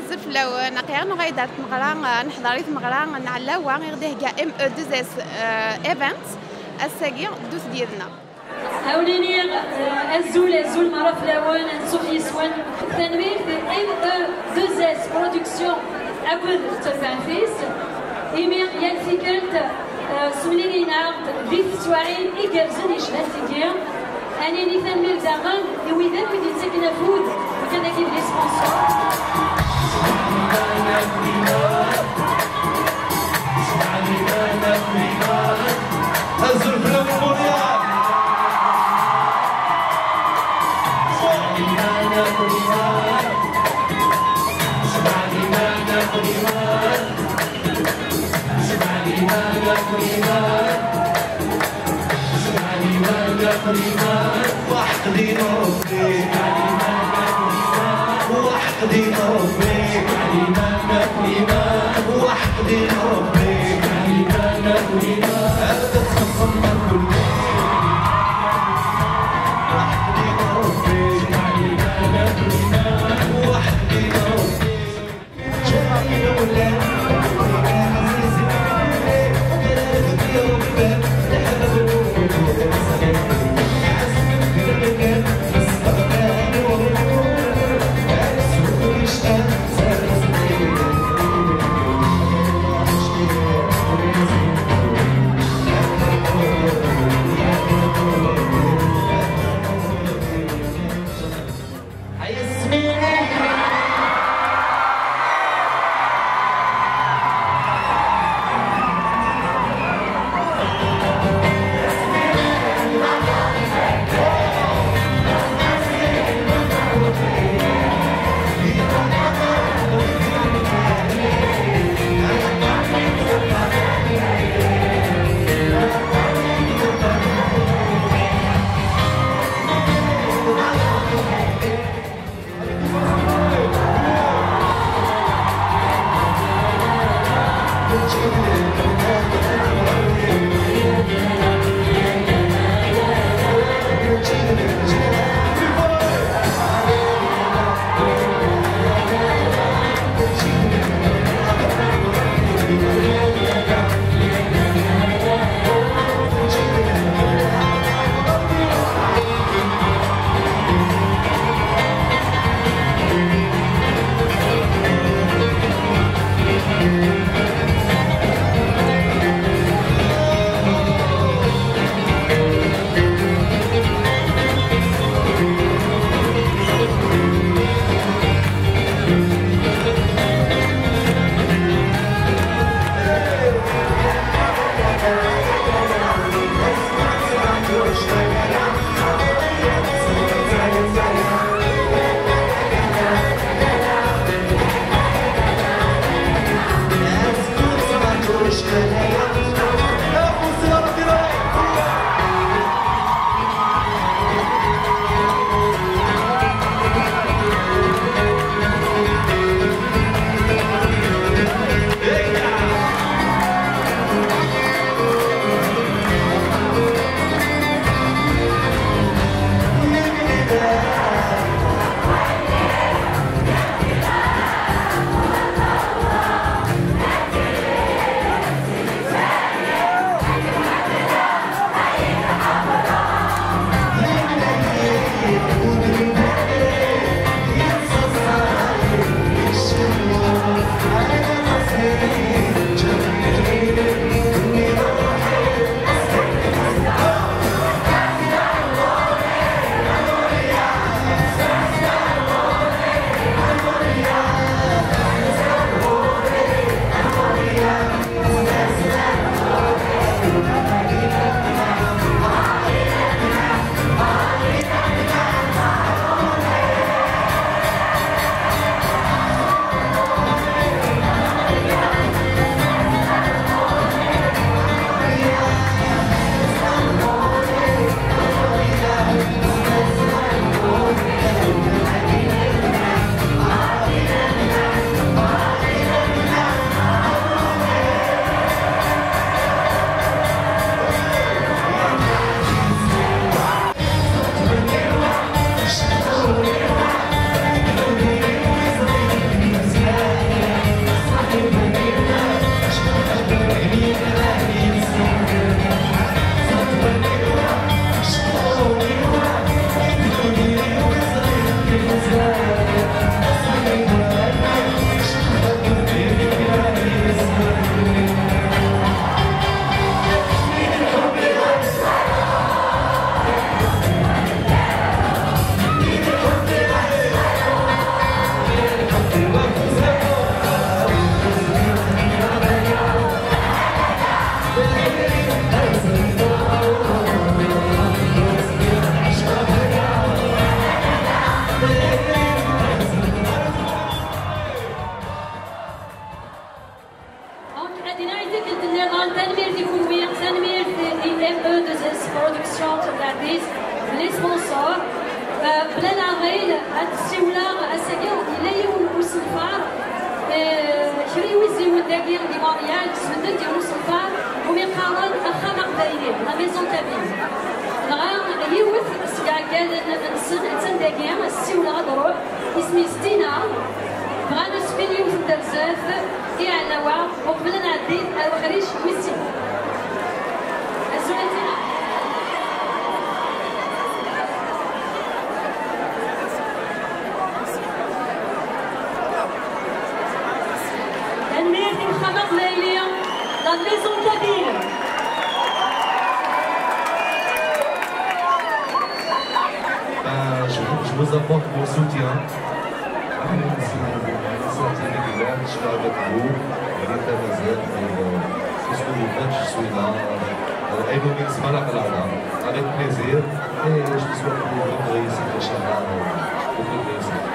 بزاف لو نقيا غيدار مغرا نحضري مغرا نعلاوا غير كاع ام او 2 اس ايفنت الساقي دوس ديالنا هاوليني الزول مرة فلاوان نسوف يسوان التنوير في ام او 2 اس برودكسيون أكد تفانفيس إمير يالفيكلت سمليني نارد فيث سوارين إيجرزن يشبه تيكير أنا نيثان ميل داغن يويدان ويدي تسكن فود وكان أكيد لي سبونسور هزوا الفلام المونيال وحدي ربي وحدي ربي وحدي ربي هذا تصمم كل وحدي ربي وحدي ربي شوفي ولا بلا العغيل هاد السيولة أساقيا إلا يوم وصلفار شريوي زيون داكيا دي ماريال تسمدد ديال وصلفار وميقارن أخا مقبايلين لا ميزون تابين نغا يوث سكاكال نسن داكيا السيولة غتروح اسمي ستينا بغا نسفين يوث الدرزات إعلاوة وقبل نعدي الوغريش ميسي الزولاتينا la maison de la ville. Je vous apporte mon soutien. Je suis avec vous. Tout ce que vous faites, je suis là. Avec plaisir. Et je vous souhaite une grande réussite, Inch'Allah. Beaucoup de réussite.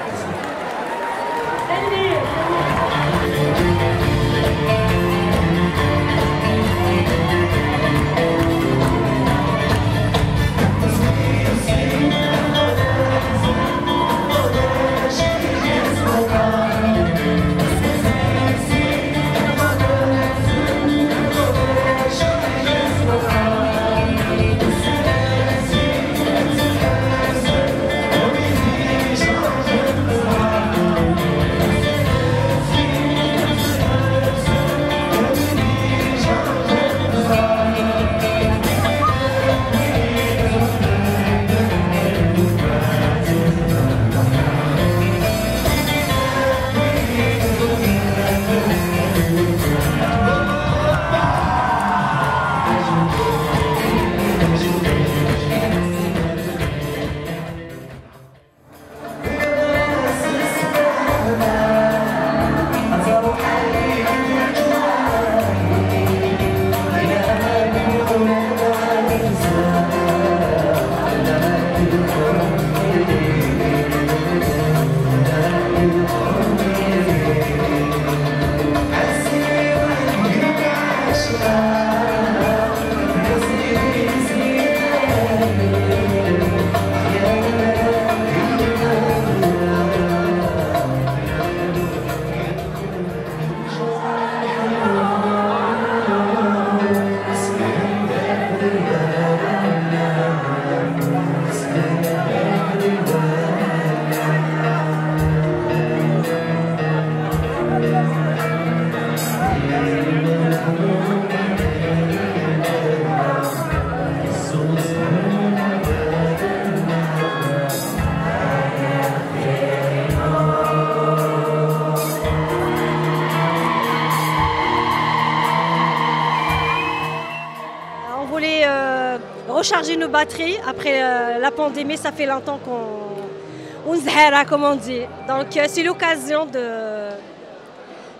Recharger nos batteries. Après la pandémie, ça fait longtemps qu'on zhara, comme on dit. Donc c'est l'occasion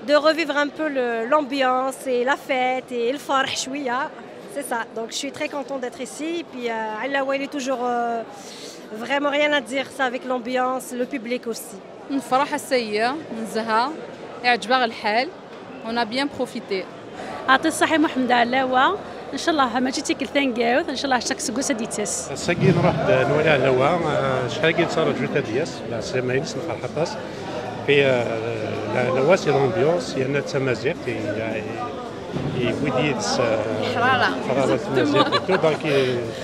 de revivre un peu l'ambiance et la fête et le farh chouïa. C'est ça. Donc je suis très contente d'être ici. Et puis Allah, il est toujours vraiment rien à dire. Ça avec l'ambiance, le public aussi. نفرح السيئة نزهة يعجبها الحال. On a bien profité. أعطي الصحة محمد علاوة ان شاء الله ما جيتي كل ثانكاوث ان شاء الله عشتك سكوس ديتاس ساكي نروح نولي على الهواء شحال كي تصرف جوتا دياس لا سيمايلس نفرح حطاس في الهواء سي لومبيونس يعني تمازيغ يبودي حرارة تمازيغ دونك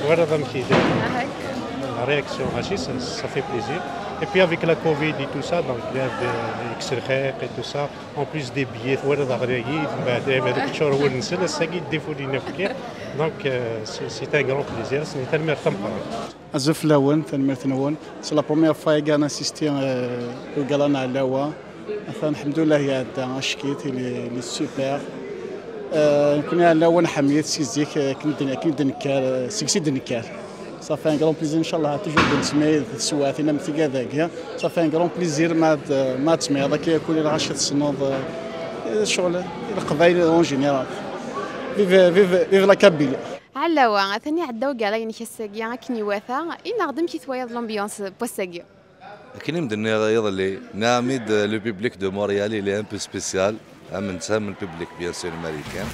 ورا مكيدة réaction Rachis, ça fait plaisir. Et puis avec la Covid et tout ça, donc il y a des extraits et tout ça, en plus des billets, donc c'est un grand plaisir, c'est un mertem. Azuf Lawan, c'est la première fois que j'ai assisté au gala Nalawa. Alhamdoulilah, il y a un chikit, il est super. كنا Lawan حميت سيزيك كنت نكال سكسي دنكال. Ça fait un grand plaisir, Inch'Allah, toujours de نسمع السوات هنا مثل كذاك. Ça fait un grand plaisir ما تسمع هذاك يكون العشرة الصنوب الشغل القبائل اون جينيرال. فيف لا كابيل. علاوة ثاني عداو كاع يعني كساكيا كني واثا إن غدم كي ثوايا l'ambiance بوساكيا. كني مدني يضلي نامد لو بوبليك دو مونريال il est un peu spécial. من سام البوبليك bien sûr américain.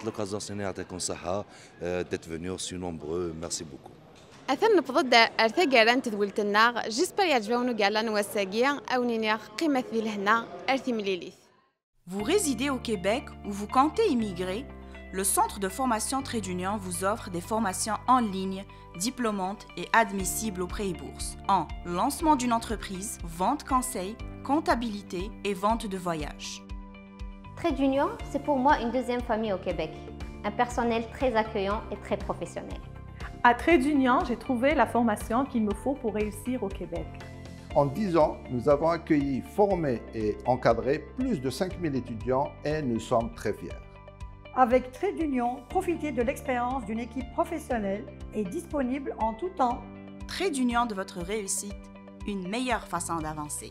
cette l'occasion d'être venu aussi nombreux. Merci beaucoup. أثر نفضل أرثا جالان تذولتنا جسبر يعجبونو جالان وساقيا أو نينيا قيمة ذي لهنا أرثي مليليث. Vous résidez au Québec ou vous comptez immigrer? Le Centre de formation Trade Union vous offre des formations en ligne, diplômantes et admissibles aux prêts et bourses en lancement d'une entreprise, vente conseil, comptabilité et vente de voyage. Trade Union, c'est pour moi une deuxième famille au Québec. Un personnel très accueillant et très professionnel. À Trade Union, j'ai trouvé la formation qu'il me faut pour réussir au Québec. En 10 ans, nous avons accueilli, formé et encadré plus de 5000 étudiants et nous sommes très fiers. Avec Trade Union, profitez de l'expérience d'une équipe professionnelle et disponible en tout temps. Trade Union de votre réussite, une meilleure façon d'avancer.